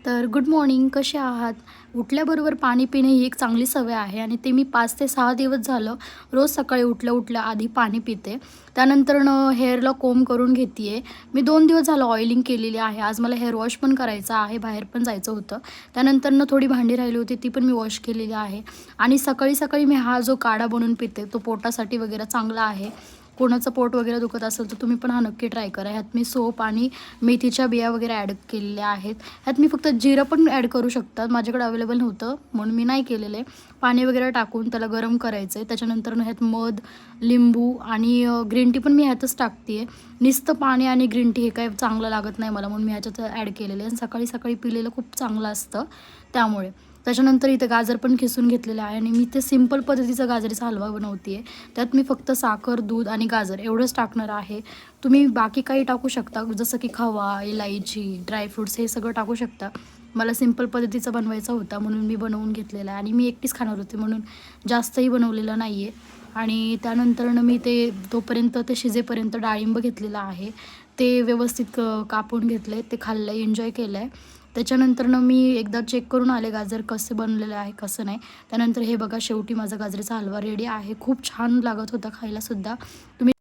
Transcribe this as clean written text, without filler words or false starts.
तर good morning, कसे आहात? उठल्याबरोबर पाणी पिणे ही एक चांगली सवय आहे आणि ते मी 5 ते 6 दिवस झालं रोज सकाळी उठल्या आधी पाणी पिते. त्यानंतरनं हेअरला कोंब करून घेते आहे. मी 2 दिवस झालं ऑइलिंग केलेली आहे. आज मला हेअर वॉश पण करायचं आहे, बाहेर पण जायचं होतं. त्यानंतरनं थोडी भांडी राहिली होती, ती पण मी वॉश केलेली आहे. आणि सकाळी मी हा जो काढा बनवून पिते, तो पोटासाठी वगैरे चांगला आहे. कोणाचं पोट वगैरे दुखत असेल तर तुम्ही पण हा नक्की ट्राय करा. ह्यात मी सोप आणि मेथीच्या बिया वगैरे ॲड केलेल्या आहेत. ह्यात मी फक्त जिरं पण ॲड करू शकतात. माझ्याकडे अवेलेबल नव्हतं म्हणून मी नाही केलेलं आहे. पाणी वगैरे टाकून त्याला गरम करायचं आहे. त्याच्यानंतर ह्यात मध, लिंबू आणि ग्रीन टी पण मी ह्यातच टाकते आहे. नुसतं पाणी आणि ग्रीन टी हे काही चांगलं लागत नाही मला, म्हणून मी ह्याच्यात ॲड केलेलं आहे. सकाळी पिलेलं खूप चांगलं असतं त्यामुळे. त्याच्यानंतर इथे गाजर पण खिसून घेतलेलं आहे आणि मी ते सिंपल पद्धतीचा गाजरीचा हलवा बनवते आहे. त्यात मी फक्त साखर, दूध आणि गाजर एवढंच टाकणार आहे. तुम्ही बाकी काही टाकू शकता, जसं की खवा, इलायची, ड्रायफ्रूट्स हे सगळं टाकू शकता. मला सिंपल पद्धतीचा बनवायचा होता म्हणून मी बनवून घेतलेला आहे आणि मी एकटीच खाणार होते म्हणून जास्तही बनवलेलं नाही आहे. आणि त्यानंतरनं मी तोपर्यंत ते शिजेपर्यंत डाळिंब घेतलेलं आहे. ते व्यवस्थित कापून घेतले, ते खाल्लं, एन्जॉय केलं आहे. त्याच्यानंतरनं मी एकदा चेक करून आले गाजर कसं बनलेलं आहे कसं नाही. त्यानंतर हे बघा, शेवटी माझा गाजराचा हलवा रेडी आहे. खूप छान लागत होता खायलासुद्धा. तुम्ही